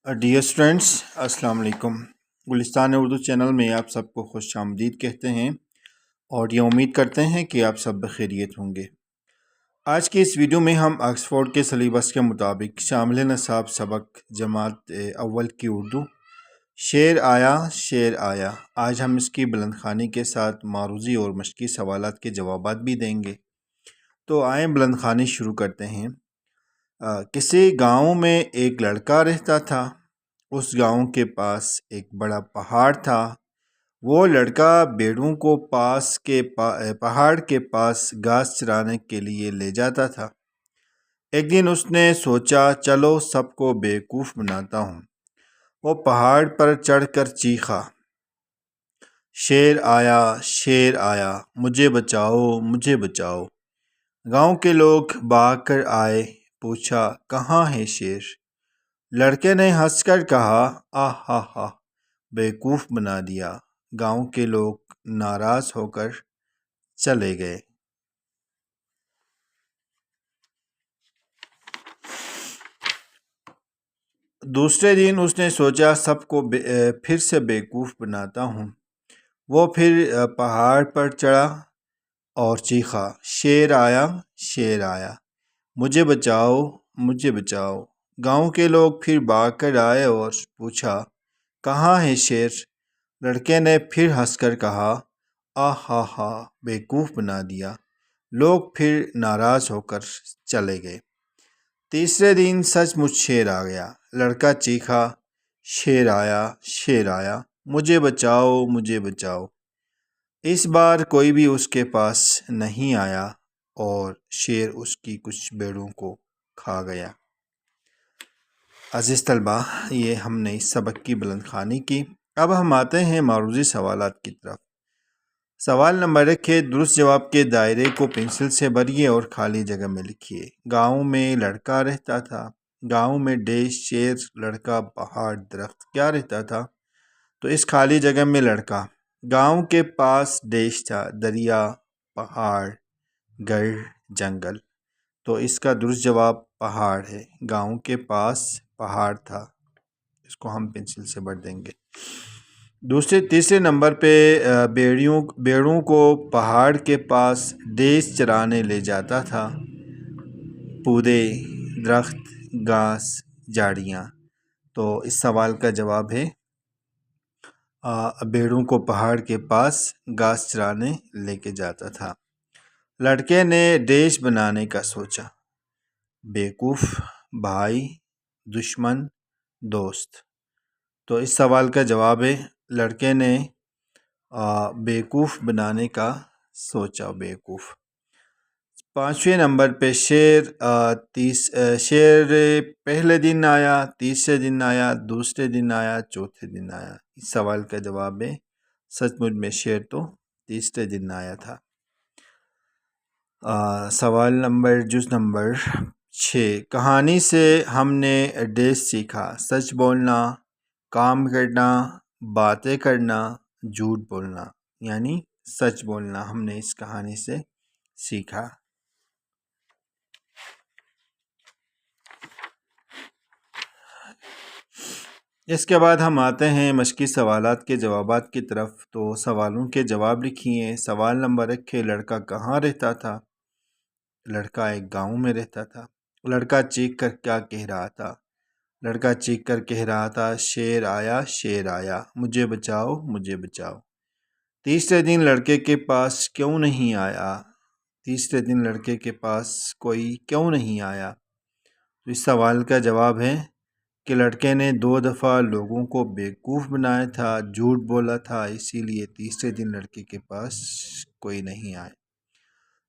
Dear students, السلام علیکم۔ گلستان Urdu channel میں آپ سب کو خوش آمدید کہتے ہیں اور یہ امید کرتے ہیں کہ آپ سب بخیریت ہوں گے۔ آج کی اس ویڈیو میں ہم آکسفورڈ کے سلیبس کے مطابق شامل نصاب سبق جماعت اول کی اردو شعر آیا شعر آیا، آج ہم اس کی بلند خوانی کے ساتھ معروضی اور مشقی سوالات کے جوابات بھی دیں گے۔ تو آئیں بلند خوانی شروع کرتے ہیں۔ کسی گاؤں میں ایک لڑکا رہتا تھا۔ اس گاؤں کے پاس ایک بڑا پہاڑ تھا۔ وہ لڑکا بھیڑوں کو پہاڑ کے پاس گھاس چرانے کے لیے لے جاتا تھا۔ ایک دن اس نے سوچا، چلو سب کو بیوقوف بناتا ہوں۔ وہ پہاڑ پر چڑھ کر چیخا، شیر آیا شیر آیا، مجھے بچاؤ مجھے بچاؤ۔ گاؤں کے لوگ بھاگ کر آئے، پوچھا کہاں ہے شیر؟ لڑکے نے ہنس کر کہا، آہ ہا ہا، بیوقوف بنا دیا۔ گاؤں کے لوگ ناراض ہو کر چلے گئے۔ دوسرے دن اس نے سوچا، سب کو پھر سے بیوقوف بناتا ہوں۔ وہ پھر پہاڑ پر چڑھا اور چیخا، شیر آیا شیر آیا، مجھے بچاؤ مجھے بچاؤ۔ گاؤں کے لوگ پھر بھاگ کر آئے اور پوچھا کہاں ہے شیر؟ لڑکے نے پھر ہنس کر کہا، آہ ہا ہا، بیوقوف بنا دیا۔ لوگ پھر ناراض ہو کر چلے گئے۔ تیسرے دن سچ مچ شیر آ گیا۔ لڑکا چیخا، شیر آیا شیر آیا، مجھے بچاؤ مجھے بچاؤ۔ اس بار کوئی بھی اس کے پاس نہیں آیا اور شیر اس کی کچھ بھیڑوں کو کھا گیا۔ عزیز طلبہ، یہ ہم نے اس سبق کی بلند خوانی کی۔ اب ہم آتے ہیں معروضی سوالات کی طرف۔ سوال نمبر 1 ہے، درست جواب کے دائرے کو پنسل سے بھریے اور خالی جگہ میں لکھیے۔ گاؤں میں لڑکا رہتا تھا۔ گاؤں میں ڈیش، شیر، لڑکا، پہاڑ، درخت کیا رہتا تھا؟ تو اس خالی جگہ میں لڑکا۔ گاؤں کے پاس ڈیش تھا، دریا، پہاڑ، گھر، جنگل۔ تو اس کا درست جواب پہاڑ ہے۔ گاؤں کے پاس پہاڑ تھا، اس کو ہم پنسل سے بھر دیں گے۔ تیسرے نمبر پہ بھیڑوں کو پہاڑ کے پاس ڈیش چرانے لے جاتا تھا۔ پودے، درخت، گھاس، جھاڑیاں۔ تو اس سوال کا جواب ہے بھیڑوں کو پہاڑ کے پاس گھاس چرانے لے کے جاتا تھا۔ لڑکے نے ڈیش بنانے کا سوچا۔ بیوقوف، بھائی، دشمن، دوست۔ تو اس سوال کا جواب ہے لڑکے نے بیوقوف بنانے کا سوچا، بیوقوف۔ 5ویں نمبر پہ شیر پہلے دن آیا، تیسرے دن آیا، دوسرے دن آیا، چوتھے دن آیا۔ اس سوال کا جواب ہے سچ مچ میں شیر تو تیسرے دن آیا تھا۔ سوال جز نمبر 6، کہانی سے ہم نے ڈیش سیکھا۔ سچ بولنا، کام کرنا، باتیں کرنا، جھوٹ بولنا۔ یعنی سچ بولنا ہم نے اس کہانی سے سیکھا۔ اس کے بعد ہم آتے ہیں مشقی سوالات کے جوابات کی طرف۔ تو سوالوں کے جواب لکھیے۔ سوال نمبر 1 ہے، لڑکا کہاں رہتا تھا؟ لڑکا ایک گاؤں میں رہتا تھا۔ لڑکا چیخ کر کیا کہہ رہا تھا؟ لڑکا چیخ کر کہہ رہا تھا، شیر آیا شیر آیا، مجھے بچاؤ مجھے بچاؤ۔ تیسرے دن لڑکے کے پاس کیوں نہیں آیا؟ تیسرے دن لڑکے کے پاس کوئی کیوں نہیں آیا؟ تو اس سوال کا جواب ہے کہ لڑکے نے 2 دفعہ لوگوں کو بیوقوف بنایا تھا، جھوٹ بولا تھا، اسی لیے تیسرے دن لڑکے کے پاس کوئی نہیں آیا۔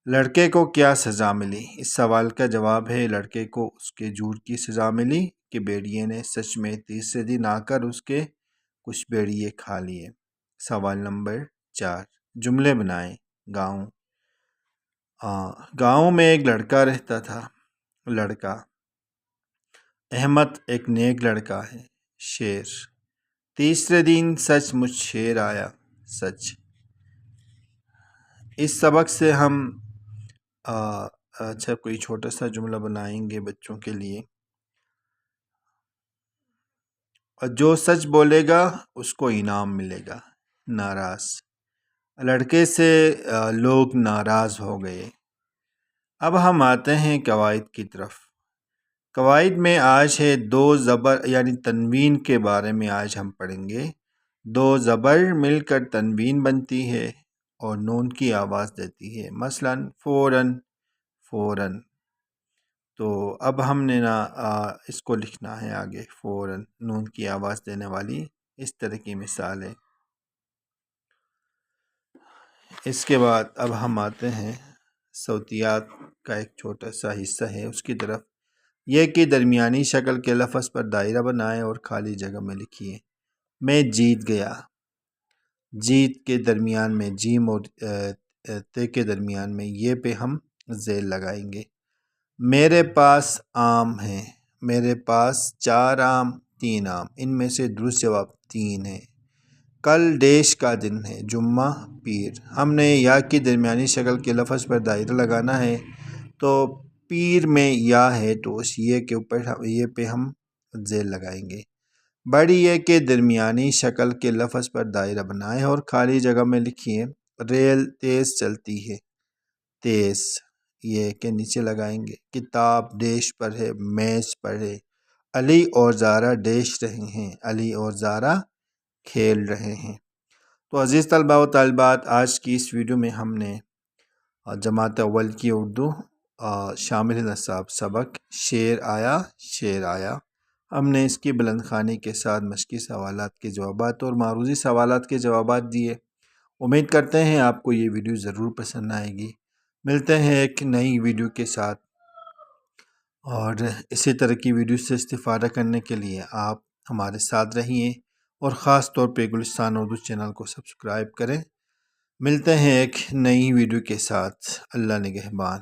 لڑکے کو کیا سزا ملی؟ اس سوال کا جواب ہے لڑکے کو اس کے جھوٹ کی سزا ملی کہ بھیڑیے نے سچ میں تیسرے دن آ کر اس کے کچھ بھیڑیے کھا لیے۔ سوال نمبر 4، جملے بنائیں۔ گاؤں میں ایک لڑکا رہتا تھا۔ لڑکا، احمد ایک نیک لڑکا ہے۔ شیر، تیسرے دن سچ مچ شیر آیا۔ سچ۔ اس سبق سے ہم کوئی چھوٹا سا جملہ بنائیں گے بچوں کے لیے۔ جو سچ بولے گا اس کو انعام ملے گا۔ ناراض لڑکے سے لوگ ناراض ہو گئے۔ اب ہم آتے ہیں قواعد کی طرف۔ قواعد میں آج ہے دو زبر یعنی تنوین کے بارے میں آج ہم پڑھیں گے۔ دو زبر مل کر تنوین بنتی ہے اور نون کی آواز دیتی ہے، مثلا فوراً فوراً۔ تو اب ہم نے اس کو لکھنا ہے آگے، فوراً نون کی آواز دینے والی اس طرح کی مثال ہے۔ اس کے بعد اب ہم آتے ہیں صوتیات کا ایک چھوٹا سا حصہ ہے اس کی طرف۔ یہ کہ درمیانی شکل کے لفظ پر دائرہ بنائیں اور خالی جگہ میں لکھیے۔ میں جیت گیا، جیت کے درمیان میں جیم اور تے کے درمیان میں یہ پہ ہم ذیل لگائیں گے۔ میرے پاس آم ہیں، میرے پاس 4 آم 3 آم، ان میں سے درست جواب 3 ہے۔ کل ڈیش کا دن ہے، جمعہ پیر۔ ہم نے یا کی درمیانی شکل کے لفظ پر دائرہ لگانا ہے، تو پیر میں یا ہے تو اس یہ کے اوپر یہ پہ ہم ذیل لگائیں گے۔ بڑی یہ کے درمیانی شکل کے لفظ پر دائرہ بنائیں اور خالی جگہ میں لکھیے۔ ریل تیز چلتی ہے، تیز یہ کے نیچے لگائیں گے۔ کتاب ڈیش پر ہے، میز پر ہے۔ علی اور زارا ڈیش رہے ہیں، علی اور زارا کھیل رہے ہیں۔ تو عزیز طلباء و طالبات، آج کی اس ویڈیو میں ہم نے جماعت اول کی اردو شامل نصاب سبق شعر آیا شعر آیا، ہم نے اس کی بلند خوانی کے ساتھ مشقی سوالات کے جوابات اور معروضی سوالات کے جوابات دیے۔ امید کرتے ہیں آپ کو یہ ویڈیو ضرور پسند آئے گی۔ ملتے ہیں ایک نئی ویڈیو کے ساتھ، اور اسی طرح کی ویڈیو سے استفادہ کرنے کے لیے آپ ہمارے ساتھ رہیے اور خاص طور پہ گلستان اردو چینل کو سبسکرائب کریں۔ ملتے ہیں ایک نئی ویڈیو کے ساتھ، اللہ نگہبان۔